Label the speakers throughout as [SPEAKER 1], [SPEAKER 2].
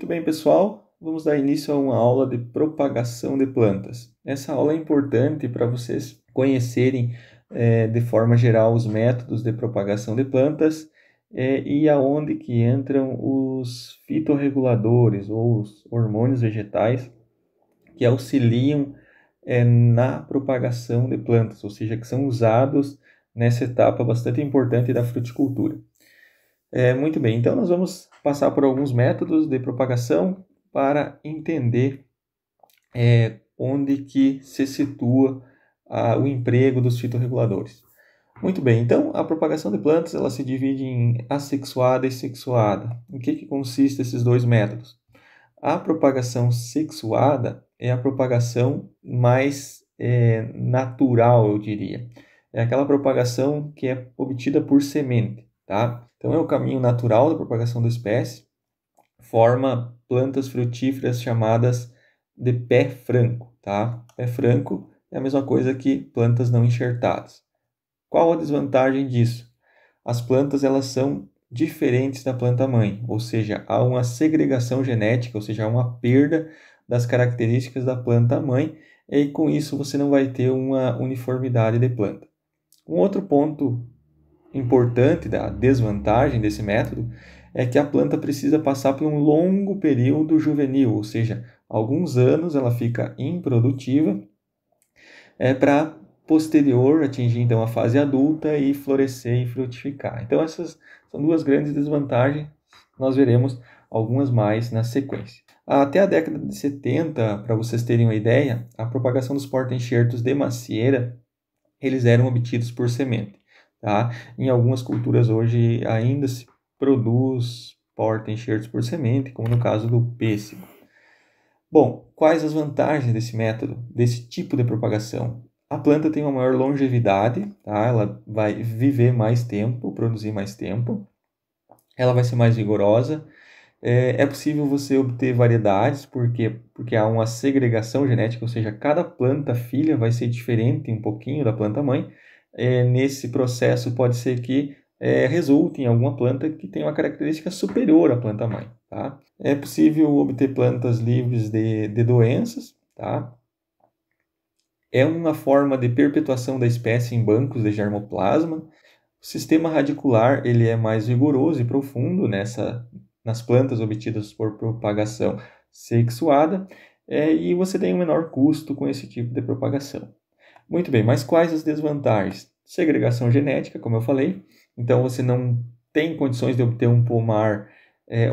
[SPEAKER 1] bem, pessoal, vamos dar início a uma aula de propagação de plantas. Essa aula é importante para vocês conhecerem de forma geral os métodos de propagação de plantas e aonde que entram os fitorreguladores ou os hormônios vegetais que auxiliam na propagação de plantas, ou seja, que são usados nessa etapa bastante importante da fruticultura. Muito bem, então nós vamos passar por alguns métodos de propagação para entender onde que se situa o emprego dos fitorreguladores. Muito bem, então a propagação de plantas ela se divide em assexuada e sexuada. Em que consistem esses dois métodos? A propagação sexuada é a propagação mais natural, eu diria. É aquela propagação que é obtida por semente, tá? Então, é o caminho natural da propagação da espécie, forma plantas frutíferas chamadas de pé franco, tá? Pé franco é a mesma coisa que plantas não enxertadas. Qual a desvantagem disso? As plantas elas são diferentes da planta mãe, ou seja, há uma segregação genética, ou seja, há uma perda das características da planta mãe, e com isso você não vai ter uma uniformidade de planta. Um outro ponto importante da desvantagem desse método é que a planta precisa passar por um longo período juvenil, ou seja, alguns anos ela fica improdutiva para posterior atingir então a fase adulta e florescer e frutificar. Então essas são duas grandes desvantagens, nós veremos algumas mais na sequência. Até a década de 70, para vocês terem uma ideia, a propagação dos porta-enxertos de macieira, eles eram obtidos por semente. Tá? Em algumas culturas hoje ainda se produz porta-enxertos por semente, como no caso do pêssego. Bom, quais as vantagens desse método, desse tipo de propagação? A planta tem uma maior longevidade, tá? Ela vai viver mais tempo, produzir mais tempo. Ela vai ser mais vigorosa. É possível você obter variedades, porque há uma segregação genética, ou seja, cada planta filha vai ser diferente um pouquinho da planta mãe. Nesse processo pode ser que resulte em alguma planta que tenha uma característica superior à planta mãe. Tá? É possível obter plantas livres de doenças. Tá? É uma forma de perpetuação da espécie em bancos de germoplasma. O sistema radicular ele é mais vigoroso e profundo nas plantas obtidas por propagação sexuada e você tem um menor custo com esse tipo de propagação. Muito bem, mas quais as desvantagens? Segregação genética, como eu falei, então você não tem condições de obter um pomar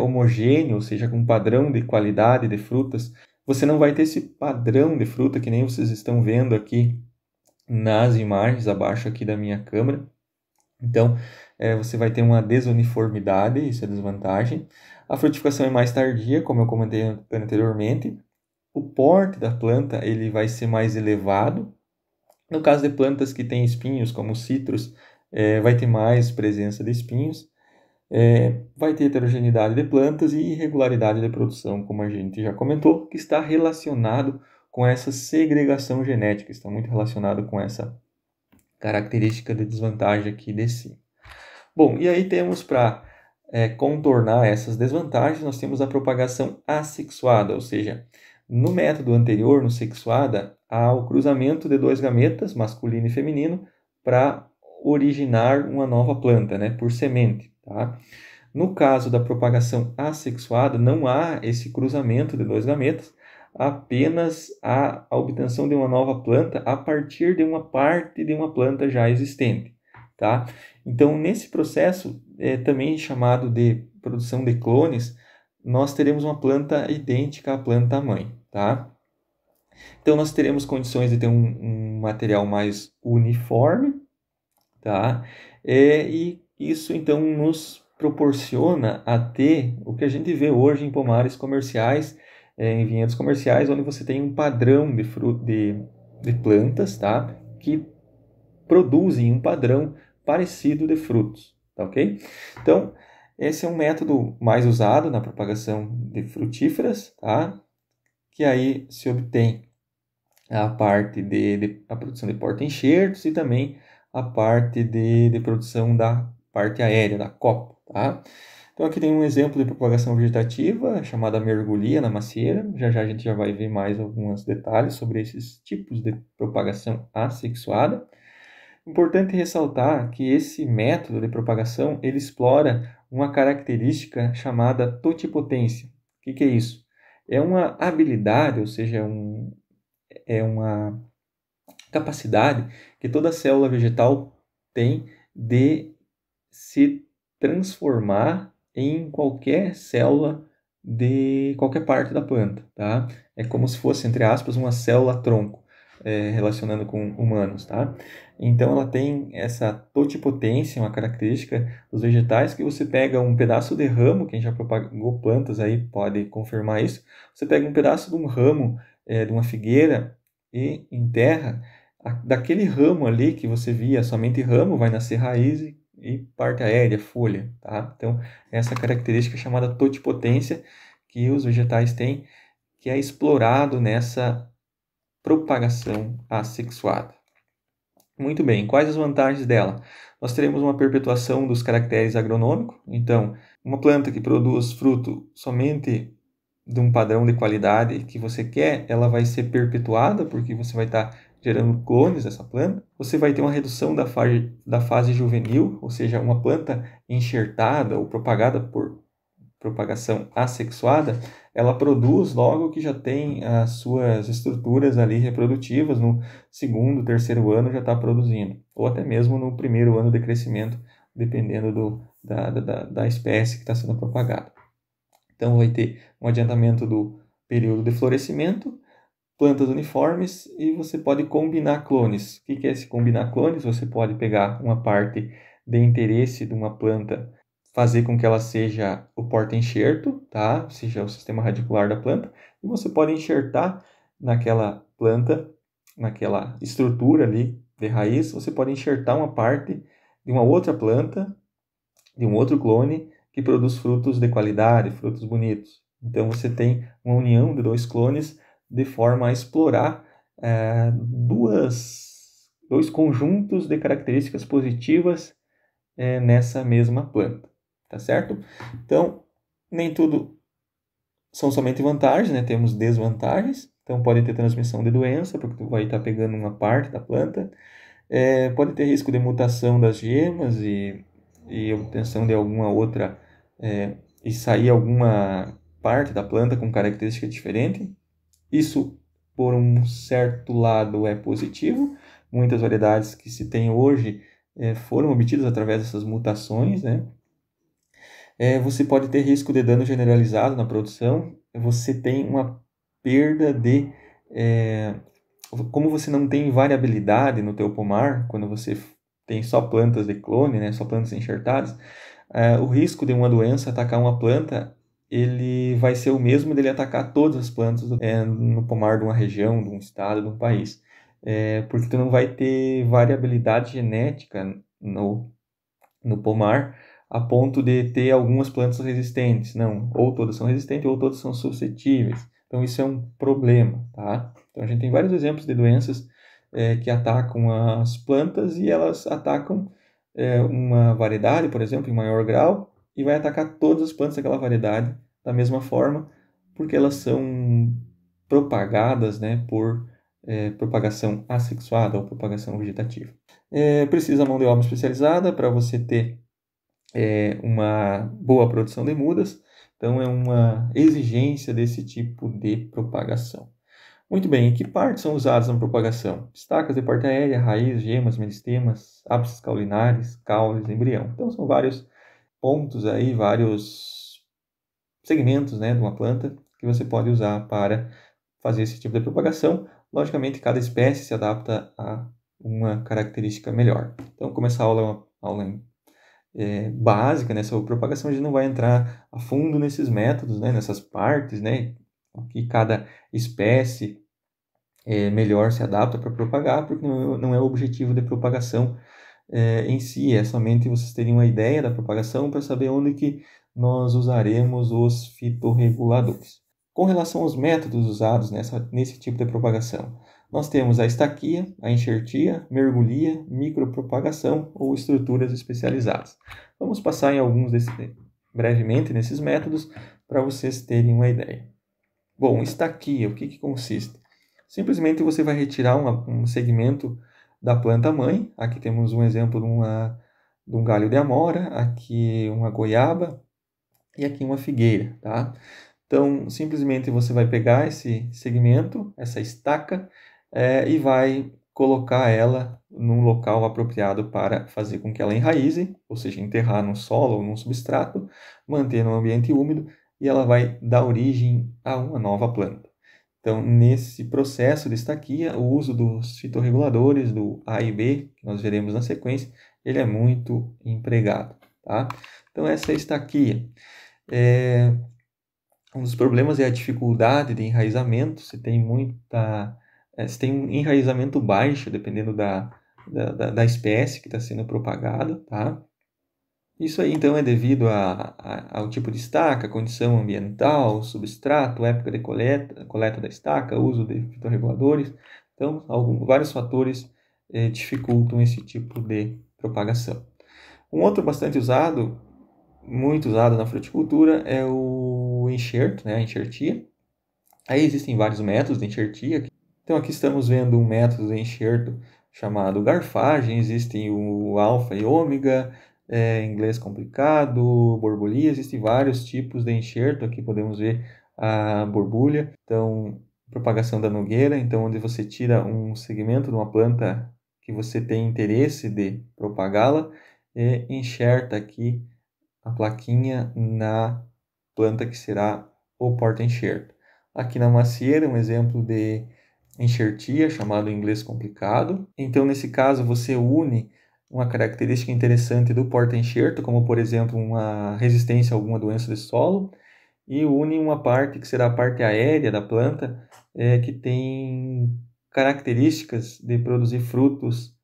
[SPEAKER 1] homogêneo, ou seja, com padrão de qualidade de frutas. Você não vai ter esse padrão de fruta que nem vocês estão vendo aqui nas imagens abaixo aqui da minha câmera. Então, você vai ter uma desuniformidade, isso é desvantagem. A frutificação é mais tardia, como eu comentei anteriormente. O porte da planta ele vai ser mais elevado. No caso de plantas que têm espinhos, como citros, vai ter mais presença de espinhos. Vai ter heterogeneidade de plantas e irregularidade de produção, como a gente já comentou, que está relacionado com essa segregação genética, está muito relacionado com essa característica de desvantagem aqui de cima. Bom, e aí temos para contornar essas desvantagens, nós temos a propagação assexuada, ou seja, no método anterior, no sexuada, há o cruzamento de dois gametas, masculino e feminino, para originar uma nova planta, né, por semente. Tá? No caso da propagação assexuada, não há esse cruzamento de dois gametas, apenas a obtenção de uma nova planta a partir de uma parte de uma planta já existente. Tá? Então, nesse processo, também chamado de produção de clones, nós teremos uma planta idêntica à planta mãe. Tá? Então, nós teremos condições de ter um material mais uniforme, tá? E isso, então, nos proporciona a ter o que a gente vê hoje em pomares comerciais, em vinhedos comerciais, onde você tem um padrão de plantas, tá? Que produzem um padrão parecido de frutos, tá ok? Então, esse é um método mais usado na propagação de frutíferas, tá? Que aí se obtém a parte a produção de porta-enxertos e também a parte de produção da parte aérea, da copa, tá? Então aqui tem um exemplo de propagação vegetativa chamada mergulhia na macieira. Já já a gente já vai ver mais alguns detalhes sobre esses tipos de propagação assexuada. Importante ressaltar que esse método de propagação ele explora uma característica chamada totipotência. O que é isso? É uma habilidade, ou seja, é uma capacidade que toda célula vegetal tem de se transformar em qualquer célula de qualquer parte da planta, tá? É como se fosse, entre aspas, uma célula-tronco, relacionando com humanos, tá? Então, ela tem essa totipotência, uma característica dos vegetais, que você pega um pedaço de ramo, quem já propagou plantas aí pode confirmar isso, você pega um pedaço de um ramo, de uma figueira, e enterra, daquele ramo ali que você via somente ramo, vai nascer raiz e parte aérea, folha, tá? Então, essa característica chamada totipotência que os vegetais têm, que é explorado nessa propagação assexuada. Muito bem, quais as vantagens dela? Nós teremos uma perpetuação dos caracteres agronômicos, então, uma planta que produz fruto somente de um padrão de qualidade que você quer, ela vai ser perpetuada, porque você vai estar gerando clones dessa planta. Você vai ter uma redução da fase juvenil, ou seja, uma planta enxertada ou propagada por propagação assexuada, ela produz logo que já tem as suas estruturas ali reprodutivas, no segundo, terceiro ano já está produzindo, ou até mesmo no primeiro ano de crescimento, dependendo da espécie que está sendo propagada. Então, vai ter um adiantamento do período de florescimento, plantas uniformes e você pode combinar clones. O que é esse combinar clones? Você pode pegar uma parte de interesse de uma planta, fazer com que ela seja o porta-enxerto, tá? Seja o sistema radicular da planta, e você pode enxertar naquela planta, naquela estrutura ali de raiz, você pode enxertar uma parte de uma outra planta, de um outro clone, que produz frutos de qualidade, frutos bonitos. Então você tem uma união de dois clones de forma a explorar dois conjuntos de características positivas nessa mesma planta, tá certo? Então, nem tudo são somente vantagens, né? Temos desvantagens. Então, pode ter transmissão de doença, porque tu vai estar pegando uma parte da planta. Pode ter risco de mutação das gemas e obtenção de alguma outra, e sair alguma parte da planta com característica diferente. Isso, por um certo lado, é positivo. Muitas variedades que se tem hoje foram obtidas através dessas mutações, né? Você pode ter risco de dano generalizado na produção. Você tem uma perda de... como você não tem variabilidade no teu pomar, quando você tem só plantas de clone, né, só plantas enxertadas, o risco de uma doença atacar uma planta, ele vai ser o mesmo dele atacar todas as plantas no pomar de uma região, de um estado, de um país. Porque tu não vai ter variabilidade genética no pomar a ponto de ter algumas plantas resistentes. Não, ou todas são resistentes ou todas são suscetíveis. Então isso é um problema, tá? Então a gente tem vários exemplos de doenças que atacam as plantas e elas atacam uma variedade, por exemplo, em maior grau, e vai atacar todas as plantas daquela variedade da mesma forma, porque elas são propagadas, né, por propagação assexuada ou propagação vegetativa. Precisa mão de obra especializada para você ter uma boa produção de mudas, então é uma exigência desse tipo de propagação. Muito bem, e que partes são usadas na propagação? Estacas de parte aérea, raiz, gemas, meristemas, ápices caulinares, caules, embrião. Então são vários pontos aí, vários segmentos, né, de uma planta que você pode usar para fazer esse tipo de propagação. Logicamente, cada espécie se adapta a uma característica melhor. Então, como essa aula é uma aula básica, né, sobre propagação, a gente não vai entrar a fundo nesses métodos, né, nessas partes, né, que cada espécie melhor se adapta para propagar, porque não é o objetivo de propagação em si, é somente vocês terem uma ideia da propagação para saber onde que nós usaremos os fitorreguladores. Com relação aos métodos usados nesse tipo de propagação, nós temos a estaquia, a enxertia, mergulhia, micropropagação ou estruturas especializadas. Vamos passar em alguns desses brevemente nesses métodos para vocês terem uma ideia. Bom, estaquia, o que consiste? Simplesmente você vai retirar um segmento da planta mãe. Aqui temos um exemplo de um galho de amora, aqui uma goiaba e aqui uma figueira, tá? Então, simplesmente você vai pegar esse segmento, essa estaca, e vai colocar ela num local apropriado para fazer com que ela enraize, ou seja, enterrar no solo ou num substrato, manter no ambiente úmido, e ela vai dar origem a uma nova planta. Então, nesse processo de estaquia, o uso dos fitorreguladores, do A e B, que nós veremos na sequência, ele é muito empregado, tá? Então, essa é a estaquia. Um dos problemas é a dificuldade de enraizamento. Se tem um enraizamento baixo, dependendo da espécie que está sendo propagada, tá? Isso aí, então, é devido ao tipo de estaca, condição ambiental, substrato, época de coleta da estaca, uso de fitorreguladores. Então, vários fatores dificultam esse tipo de propagação. Um outro bastante usado, muito usado na fruticultura, é o enxerto, né, a enxertia. Aí existem vários métodos de enxertia. Então, aqui estamos vendo um método de enxerto chamado garfagem. Existem o alfa e ômega, inglês complicado, borbulha. Existem vários tipos de enxerto. Aqui podemos ver a borbulha. Então, propagação da nogueira. Então, onde você tira um segmento de uma planta que você tem interesse de propagá-la e enxerta aqui a plaquinha na planta que será o porta-enxerto. Aqui na macieira, um exemplo de enxertia, chamado em inglês complicado. Então, nesse caso, você une uma característica interessante do porta-enxerto, como, por exemplo, uma resistência a alguma doença de solo, e une uma parte que será a parte aérea da planta, que tem características de produzir frutos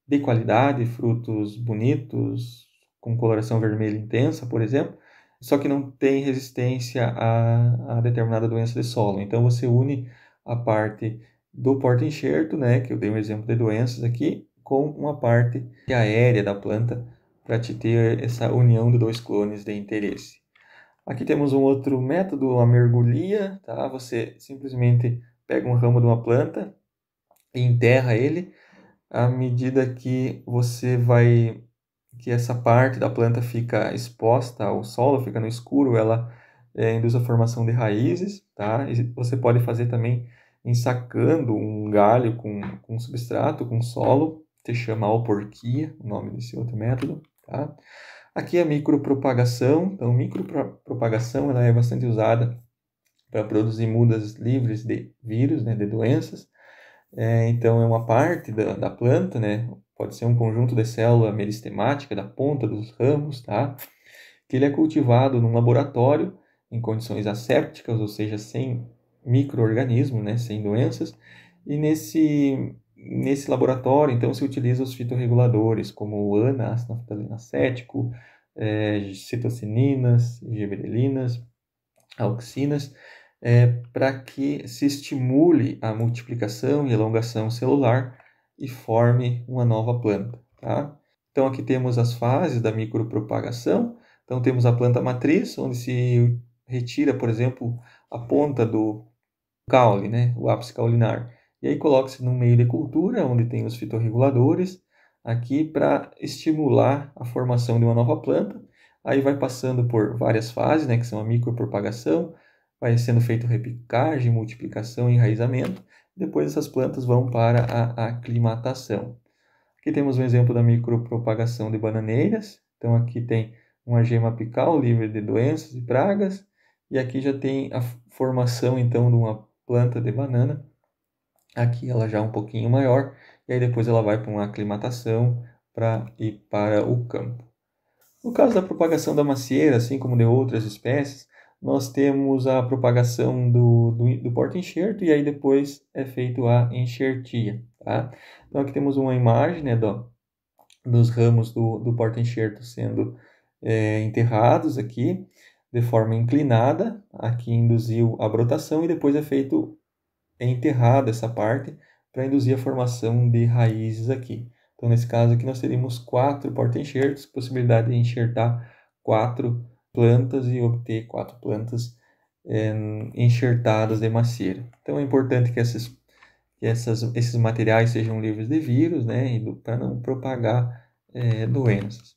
[SPEAKER 1] de qualidade, frutos bonitos, com coloração vermelha intensa, por exemplo, só que não tem resistência a determinada doença de solo. Então, você une a parte do porta-enxerto, né, que eu dei um exemplo de doenças aqui, com uma parte aérea da planta, para te ter essa união de dois clones de interesse. Aqui temos um outro método, a mergulhia, tá? Você simplesmente pega um ramo de uma planta e enterra ele. À medida que que essa parte da planta fica exposta ao solo, fica no escuro, ela induz a formação de raízes, tá? E você pode fazer também ensacando um galho com substrato, com solo, se chama alporquia, o nome desse outro método, tá? Aqui a micropropagação. Então, micropropagação ela é bastante usada para produzir mudas livres de vírus, né, de doenças. Então, é uma parte da planta, né? Pode ser um conjunto de célula meristemática da ponta dos ramos, tá? Que ele é cultivado num laboratório em condições assépticas, ou seja, sem micro-organismos, né? Sem doenças. E nesse laboratório, então, se utiliza os fitorreguladores, como o ANA, ácido naftaleno acético, citocininas, gibberelinas, auxinas, para que se estimule a multiplicação e elongação celular e forme uma nova planta, tá? Então, aqui temos as fases da micropropagação. Então, temos a planta matriz, onde se retira, por exemplo, a ponta do caule, né? O ápice caulinar. E aí coloca-se no meio de cultura, onde tem os fitorreguladores, aqui para estimular a formação de uma nova planta. Aí vai passando por várias fases, né? Que são a micropropagação, vai sendo feito repicagem, multiplicação e enraizamento. Depois essas plantas vão para a aclimatação. Aqui temos um exemplo da micropropagação de bananeiras. Então aqui tem uma gema apical livre de doenças e pragas. E aqui já tem a formação então de uma planta de banana. Aqui ela já é um pouquinho maior. E aí depois ela vai para uma aclimatação para ir para o campo. No caso da propagação da macieira, assim como de outras espécies, nós temos a propagação do porta-enxerto e aí depois é feito a enxertia, tá? Então aqui temos uma imagem, né, dos ramos do porta-enxerto sendo enterrados aqui de forma inclinada. Aqui induziu a brotação e depois é enterrada essa parte para induzir a formação de raízes aqui. Então, nesse caso aqui, nós teríamos 4 porta-enxertos, possibilidade de enxertar 4 plantas e obter 4 plantas enxertadas de macieira. Então é importante que esses materiais sejam livres de vírus, né, para não propagar doenças.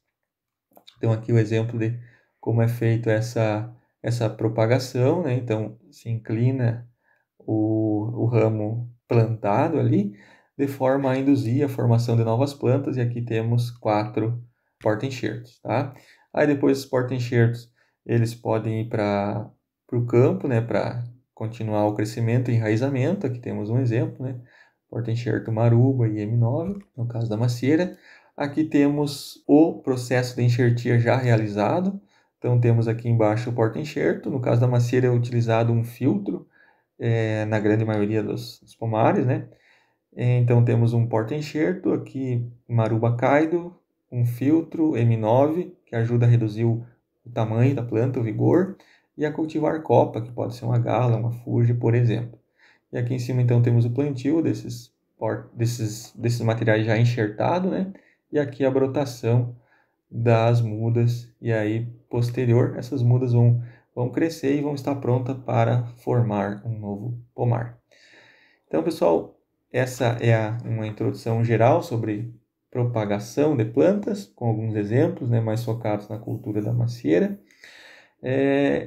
[SPEAKER 1] Então aqui o exemplo de como é feito essa propagação, né? Então se inclina o ramo plantado ali, de forma a induzir a formação de novas plantas, e aqui temos 4 porta-enxertos, tá? Aí depois os porta-enxertos, eles podem ir para o campo, né, para continuar o crescimento e enraizamento. Aqui temos um exemplo, né? Porta-enxerto Maruba e M9, no caso da macieira. Aqui temos o processo de enxertia já realizado. Então temos aqui embaixo o porta-enxerto. No caso da macieira é utilizado um filtro, na grande maioria dos pomares, né? Então temos um porta-enxerto aqui, Maruba Kaido, um filtro M9, que ajuda a reduzir o tamanho da planta, o vigor, e a cultivar copa, que pode ser uma gala, uma fuge, por exemplo. E aqui em cima então temos o plantio desses materiais já enxertados, né? E aqui a brotação das mudas, e aí posterior essas mudas vão crescer e vão estar prontas para formar um novo pomar. Então, pessoal, essa é uma introdução geral sobre propagação de plantas, com alguns exemplos, né, mais focados na cultura da macieira.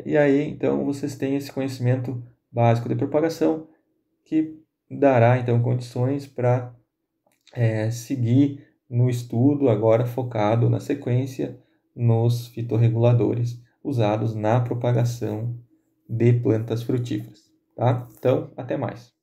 [SPEAKER 1] E aí, então, vocês têm esse conhecimento básico de propagação que dará, então, condições para seguir no estudo, agora focado na sequência nos fitorreguladores usados na propagação de plantas frutíferas. Tá? Então, até mais.